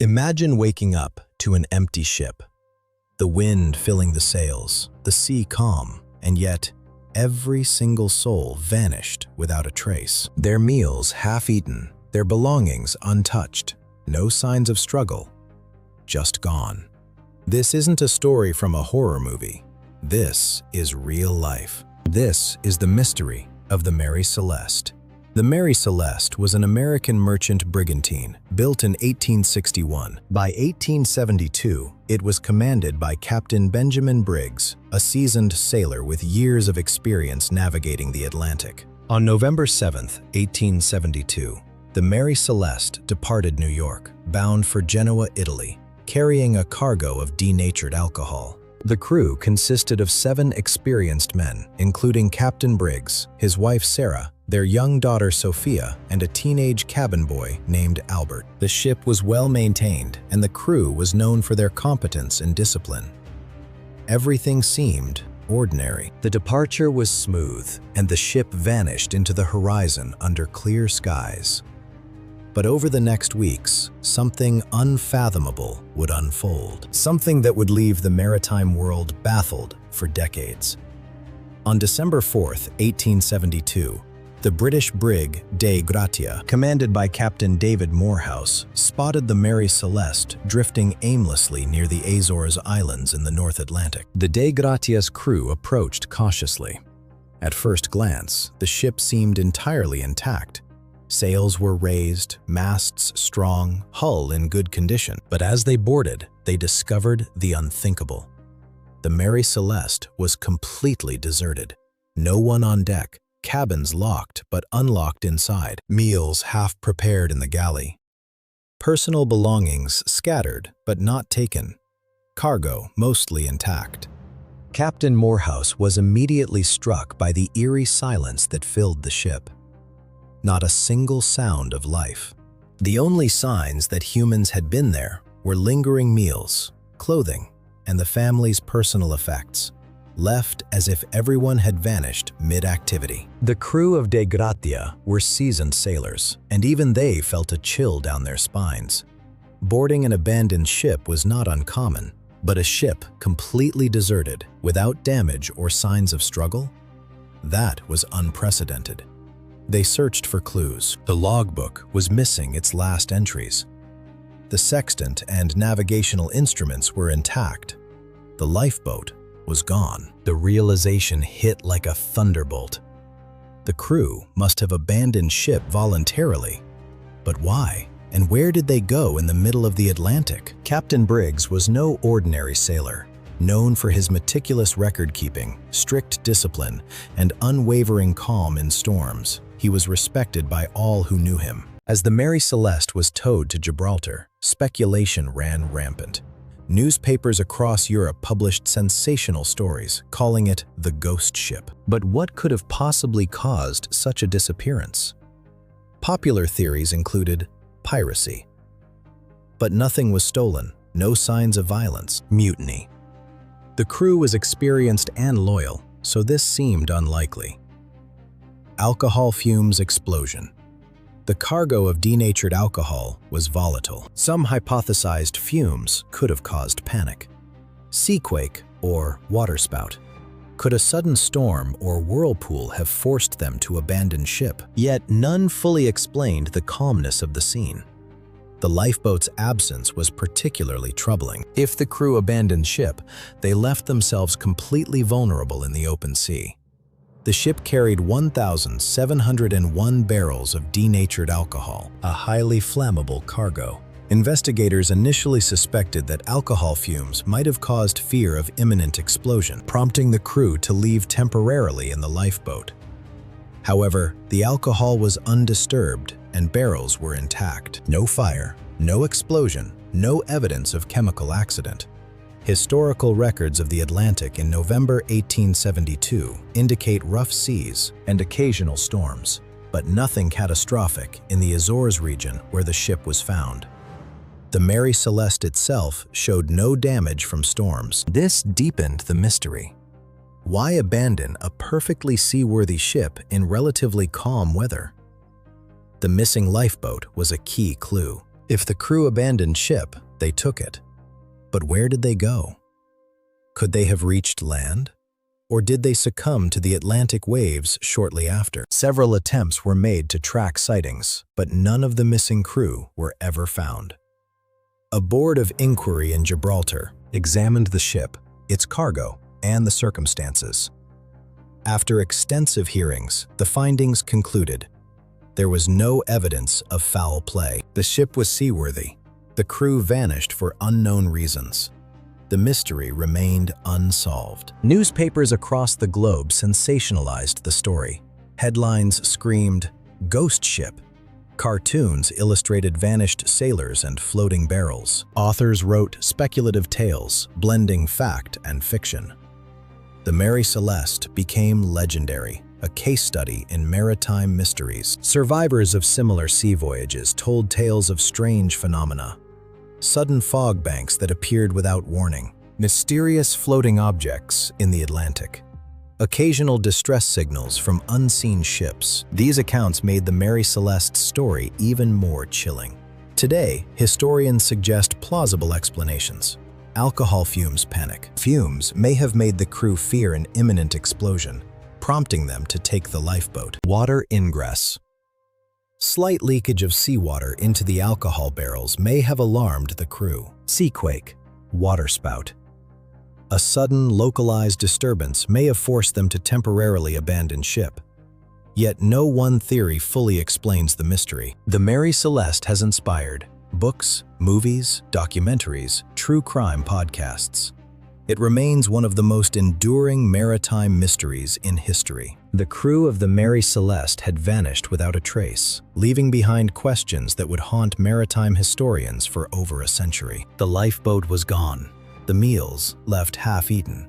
Imagine waking up to an empty ship. The wind filling the sails, the sea calm, and yet every single soul vanished without a trace. Their meals half-eaten, their belongings untouched, no signs of struggle, just gone. This isn't a story from a horror movie. This is real life. This is the mystery of the Mary Celeste. The Mary Celeste was an American merchant brigantine built in 1861. By 1872, it was commanded by Captain Benjamin Briggs, a seasoned sailor with years of experience navigating the Atlantic. On November 7, 1872, the Mary Celeste departed New York, bound for Genoa, Italy, carrying a cargo of denatured alcohol. The crew consisted of 7 experienced men, including Captain Briggs, his wife Sarah, their young daughter Sophia, and a teenage cabin boy named Albert. The ship was well maintained, and the crew was known for their competence and discipline. Everything seemed ordinary. The departure was smooth, and the ship vanished into the horizon under clear skies. But over the next weeks, something unfathomable would unfold. Something that would leave the maritime world baffled for decades. On December 4, 1872, the British brig Dei Gratia, commanded by Captain David Morehouse, spotted the Mary Celeste drifting aimlessly near the Azores Islands in the North Atlantic. The Dei Gratia's crew approached cautiously. At first glance, the ship seemed entirely intact. Sails were raised, masts strong, hull in good condition. But as they boarded, they discovered the unthinkable. The Mary Celeste was completely deserted. No one on deck, cabins locked but unlocked inside, meals half prepared in the galley. Personal belongings scattered but not taken, cargo mostly intact. Captain Morehouse was immediately struck by the eerie silence that filled the ship. Not a single sound of life. The only signs that humans had been there were lingering meals, clothing, and the family's personal effects, left as if everyone had vanished mid-activity. The crew of Dei Gratia were seasoned sailors, and even they felt a chill down their spines. Boarding an abandoned ship was not uncommon, but a ship completely deserted, without damage or signs of struggle? That was unprecedented. They searched for clues. The logbook was missing its last entries. The sextant and navigational instruments were intact. The lifeboat was gone. The realization hit like a thunderbolt. The crew must have abandoned ship voluntarily. But why? And where did they go in the middle of the Atlantic? Captain Briggs was no ordinary sailor. Known for his meticulous record-keeping, strict discipline, and unwavering calm in storms, he was respected by all who knew him. As the Mary Celeste was towed to Gibraltar, speculation ran rampant. Newspapers across Europe published sensational stories, calling it the ghost ship. But what could have possibly caused such a disappearance? Popular theories included piracy. But nothing was stolen, no signs of violence, mutiny. The crew was experienced and loyal, so this seemed unlikely. Alcohol fumes explosion. The cargo of denatured alcohol was volatile. Some hypothesized fumes could have caused panic. Seaquake or waterspout. Could a sudden storm or whirlpool have forced them to abandon ship? Yet none fully explained the calmness of the scene. The lifeboat's absence was particularly troubling. If the crew abandoned ship, they left themselves completely vulnerable in the open sea. The ship carried 1,701 barrels of denatured alcohol, a highly flammable cargo. Investigators initially suspected that alcohol fumes might have caused fear of imminent explosion, prompting the crew to leave temporarily in the lifeboat. However, the alcohol was undisturbed and barrels were intact. No fire, no explosion, no evidence of chemical accident. Historical records of the Atlantic in November 1872 indicate rough seas and occasional storms, but nothing catastrophic in the Azores region where the ship was found. The Mary Celeste itself showed no damage from storms. This deepened the mystery. Why abandon a perfectly seaworthy ship in relatively calm weather? The missing lifeboat was a key clue. If the crew abandoned ship, they took it. But where did they go? Could they have reached land? Or did they succumb to the Atlantic waves shortly after? Several attempts were made to track sightings, but none of the missing crew were ever found. A board of inquiry in Gibraltar examined the ship, its cargo, and the circumstances. After extensive hearings, the findings concluded there was no evidence of foul play. The ship was seaworthy. The crew vanished for unknown reasons. The mystery remained unsolved. Newspapers across the globe sensationalized the story. Headlines screamed, "Ghost ship." Cartoons illustrated vanished sailors and floating barrels. Authors wrote speculative tales, blending fact and fiction. The Mary Celeste became legendary, a case study in maritime mysteries. Survivors of similar sea voyages told tales of strange phenomena. Sudden fog banks that appeared without warning, mysterious floating objects in the Atlantic, occasional distress signals from unseen ships. These accounts made the Mary Celeste's story even more chilling. Today, historians suggest plausible explanations. Alcohol fumes panic. Fumes may have made the crew fear an imminent explosion, prompting them to take the lifeboat. Water ingress. Slight leakage of seawater into the alcohol barrels may have alarmed the crew. Seaquake, waterspout. A sudden, localized disturbance may have forced them to temporarily abandon ship. Yet no one theory fully explains the mystery. The Mary Celeste has inspired books, movies, documentaries, true crime podcasts. It remains one of the most enduring maritime mysteries in history. The crew of the Mary Celeste had vanished without a trace, leaving behind questions that would haunt maritime historians for over a century. The lifeboat was gone, the meals left half-eaten,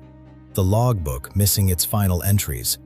the logbook missing its final entries,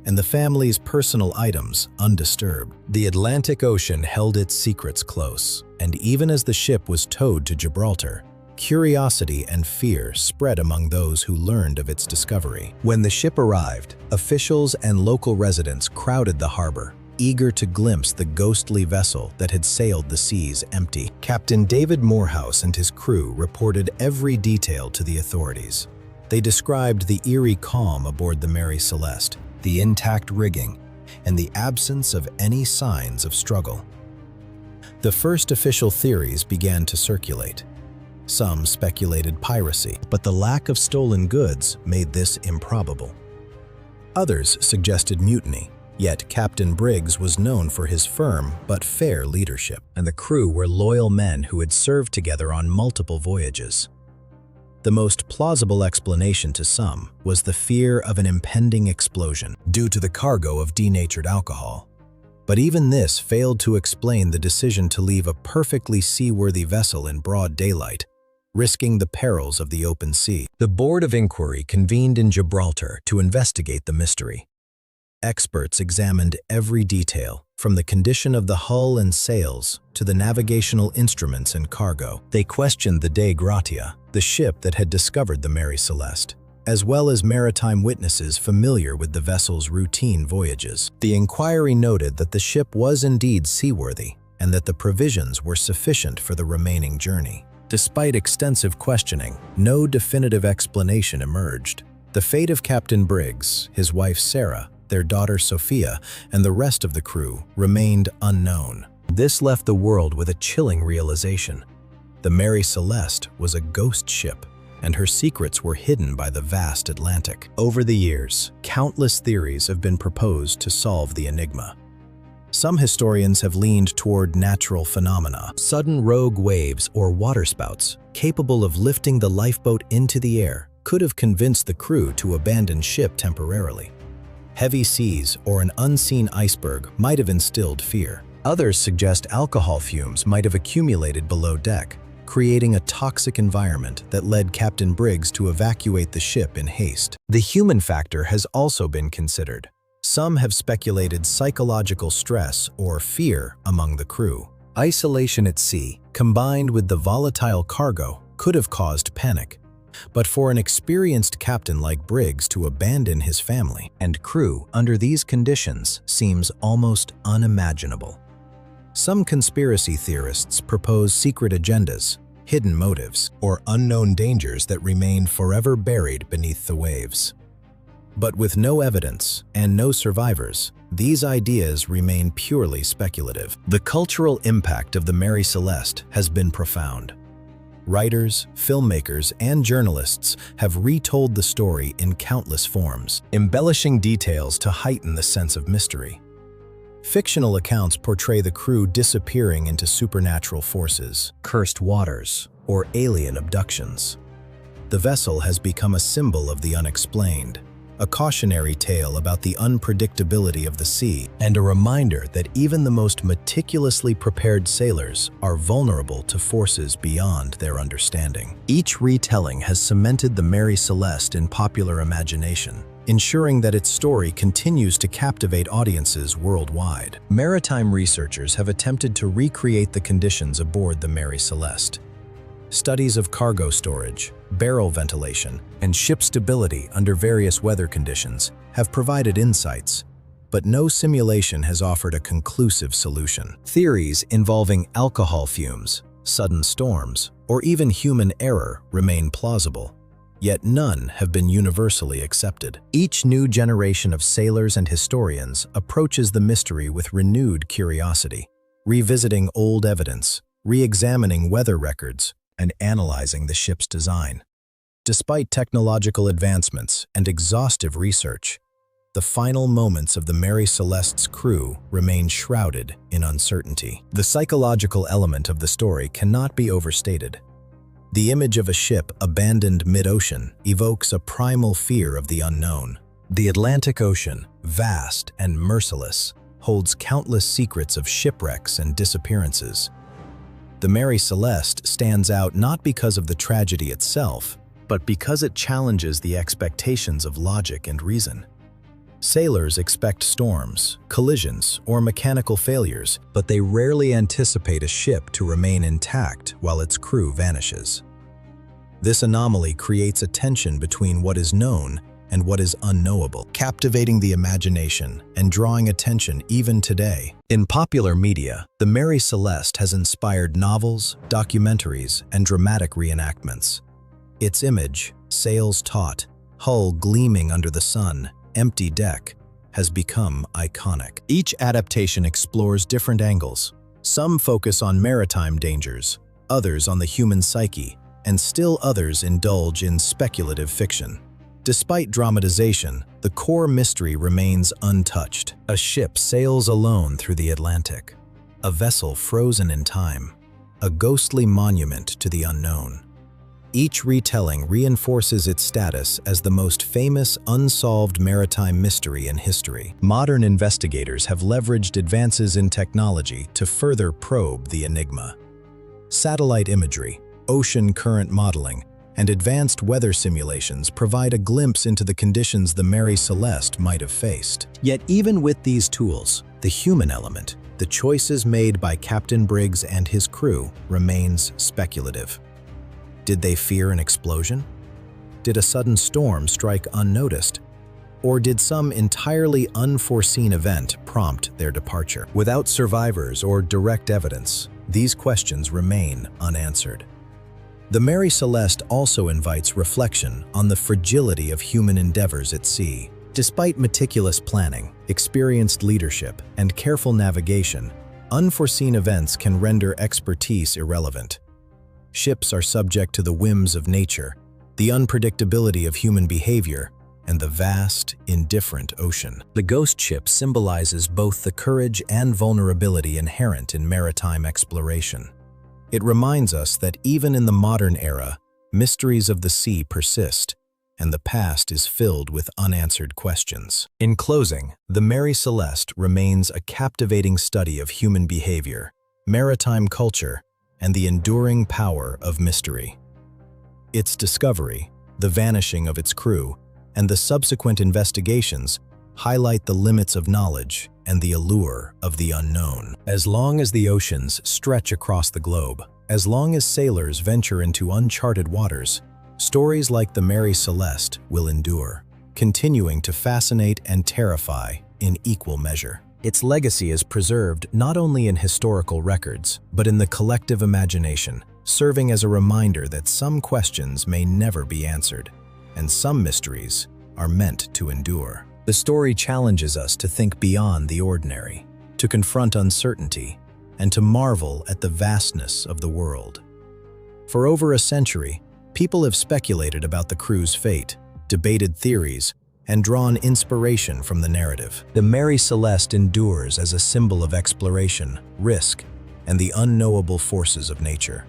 and the family's personal items undisturbed. The Atlantic Ocean held its secrets close, and even as the ship was towed to Gibraltar, curiosity and fear spread among those who learned of its discovery. When the ship arrived, officials and local residents crowded the harbor, eager to glimpse the ghostly vessel that had sailed the seas empty. Captain David Morehouse and his crew reported every detail to the authorities. They described the eerie calm aboard the Mary Celeste, the intact rigging, and the absence of any signs of struggle. The first official theories began to circulate. Some speculated piracy, but the lack of stolen goods made this improbable. Others suggested mutiny, yet Captain Briggs was known for his firm but fair leadership, and the crew were loyal men who had served together on multiple voyages. The most plausible explanation to some was the fear of an impending explosion due to the cargo of denatured alcohol. But even this failed to explain the decision to leave a perfectly seaworthy vessel in broad daylight, risking the perils of the open sea. The Board of Inquiry convened in Gibraltar to investigate the mystery. Experts examined every detail, from the condition of the hull and sails to the navigational instruments and cargo. They questioned the Dei Gratia, the ship that had discovered the Mary Celeste, as well as maritime witnesses familiar with the vessel's routine voyages. The inquiry noted that the ship was indeed seaworthy and that the provisions were sufficient for the remaining journey. Despite extensive questioning, no definitive explanation emerged. The fate of Captain Briggs, his wife Sarah, their daughter Sophia, and the rest of the crew remained unknown. This left the world with a chilling realization. The Mary Celeste was a ghost ship, and her secrets were hidden by the vast Atlantic. Over the years, countless theories have been proposed to solve the enigma. Some historians have leaned toward natural phenomena, sudden rogue waves or waterspouts, capable of lifting the lifeboat into the air, could have convinced the crew to abandon ship temporarily. Heavy seas or an unseen iceberg might have instilled fear. Others suggest alcohol fumes might have accumulated below deck, creating a toxic environment that led Captain Briggs to evacuate the ship in haste. The human factor has also been considered. Some have speculated psychological stress or fear among the crew. Isolation at sea, combined with the volatile cargo, could have caused panic. But for an experienced captain like Briggs to abandon his family and crew under these conditions seems almost unimaginable. Some conspiracy theorists propose secret agendas, hidden motives, or unknown dangers that remain forever buried beneath the waves. But with no evidence and no survivors, these ideas remain purely speculative. The cultural impact of the Mary Celeste has been profound. Writers, filmmakers, and journalists have retold the story in countless forms, embellishing details to heighten the sense of mystery. Fictional accounts portray the crew disappearing into supernatural forces, cursed waters, or alien abductions. The vessel has become a symbol of the unexplained, a cautionary tale about the unpredictability of the sea, and a reminder that even the most meticulously prepared sailors are vulnerable to forces beyond their understanding. Each retelling has cemented the Mary Celeste in popular imagination, ensuring that its story continues to captivate audiences worldwide. Maritime researchers have attempted to recreate the conditions aboard the Mary Celeste. Studies of cargo storage, barrel ventilation, and ship stability under various weather conditions have provided insights, but no simulation has offered a conclusive solution. Theories involving alcohol fumes, sudden storms, or even human error remain plausible, yet none have been universally accepted. Each new generation of sailors and historians approaches the mystery with renewed curiosity, revisiting old evidence, re-examining weather records, and analyzing the ship's design. Despite technological advancements and exhaustive research, the final moments of the Mary Celeste's crew remain shrouded in uncertainty. The psychological element of the story cannot be overstated. The image of a ship abandoned mid-ocean evokes a primal fear of the unknown. The Atlantic Ocean, vast and merciless, holds countless secrets of shipwrecks and disappearances. The Mary Celeste stands out not because of the tragedy itself, but because it challenges the expectations of logic and reason. Sailors expect storms, collisions, or mechanical failures, but they rarely anticipate a ship to remain intact while its crew vanishes. This anomaly creates a tension between what is known and what is unknowable, captivating the imagination and drawing attention even today. In popular media, the Mary Celeste has inspired novels, documentaries, and dramatic reenactments. Its image, sails taut, hull gleaming under the sun, empty deck, has become iconic. Each adaptation explores different angles. Some focus on maritime dangers, others on the human psyche, and still others indulge in speculative fiction. Despite dramatization, the core mystery remains untouched. A ship sails alone through the Atlantic, a vessel frozen in time, a ghostly monument to the unknown. Each retelling reinforces its status as the most famous unsolved maritime mystery in history. Modern investigators have leveraged advances in technology to further probe the enigma. Satellite imagery, ocean current modeling, and advanced weather simulations provide a glimpse into the conditions the Mary Celeste might have faced. Yet even with these tools, the human element, the choices made by Captain Briggs and his crew, remains speculative. Did they fear an explosion? Did a sudden storm strike unnoticed? Or did some entirely unforeseen event prompt their departure? Without survivors or direct evidence, these questions remain unanswered. The Mary Celeste also invites reflection on the fragility of human endeavors at sea. Despite meticulous planning, experienced leadership, and careful navigation, unforeseen events can render expertise irrelevant. Ships are subject to the whims of nature, the unpredictability of human behavior, and the vast, indifferent ocean. The ghost ship symbolizes both the courage and vulnerability inherent in maritime exploration. It reminds us that even in the modern era, mysteries of the sea persist, and the past is filled with unanswered questions. In closing, the Mary Celeste remains a captivating study of human behavior, maritime culture, and the enduring power of mystery. Its discovery, the vanishing of its crew, and the subsequent investigations highlight the limits of knowledge and the allure of the unknown. As long as the oceans stretch across the globe, as long as sailors venture into uncharted waters, stories like the Mary Celeste will endure, continuing to fascinate and terrify in equal measure. Its legacy is preserved not only in historical records, but in the collective imagination, serving as a reminder that some questions may never be answered, and some mysteries are meant to endure. The story challenges us to think beyond the ordinary, to confront uncertainty, and to marvel at the vastness of the world. For over a century, people have speculated about the crew's fate, debated theories, and drawn inspiration from the narrative. The Mary Celeste endures as a symbol of exploration, risk, and the unknowable forces of nature.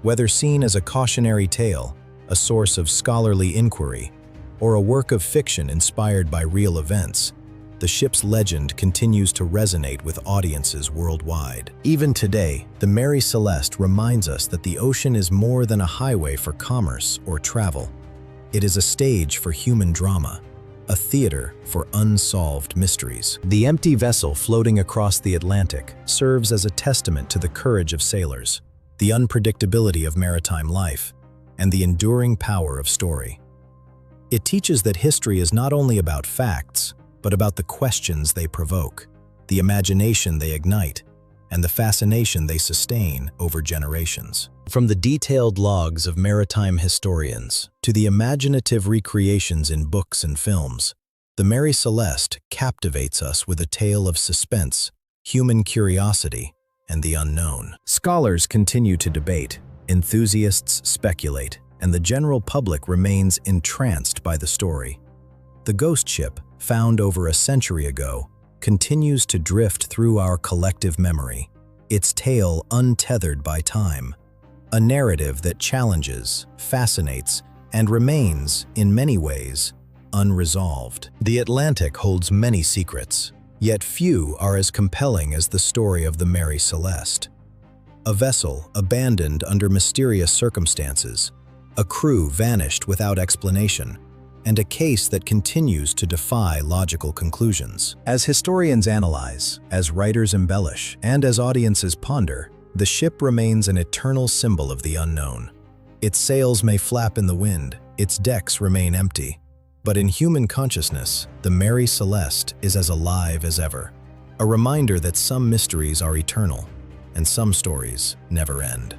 Whether seen as a cautionary tale, a source of scholarly inquiry, or a work of fiction inspired by real events, the ship's legend continues to resonate with audiences worldwide. Even today, the Mary Celeste reminds us that the ocean is more than a highway for commerce or travel. It is a stage for human drama, a theater for unsolved mysteries. The empty vessel floating across the Atlantic serves as a testament to the courage of sailors, the unpredictability of maritime life, and the enduring power of story. It teaches that history is not only about facts, but about the questions they provoke, the imagination they ignite, and the fascination they sustain over generations. From the detailed logs of maritime historians to the imaginative recreations in books and films, the Mary Celeste captivates us with a tale of suspense, human curiosity, and the unknown. Scholars continue to debate, enthusiasts speculate, and the general public remains entranced by the story. The ghost ship, found over a century ago, continues to drift through our collective memory, its tale untethered by time. A narrative that challenges, fascinates, and remains, in many ways, unresolved. The Atlantic holds many secrets, yet few are as compelling as the story of the Mary Celeste. A vessel abandoned under mysterious circumstances, a crew vanished without explanation, and a case that continues to defy logical conclusions. As historians analyze, as writers embellish, and as audiences ponder, the ship remains an eternal symbol of the unknown. Its sails may flap in the wind, its decks remain empty, but in human consciousness, the Mary Celeste is as alive as ever, a reminder that some mysteries are eternal, and some stories never end.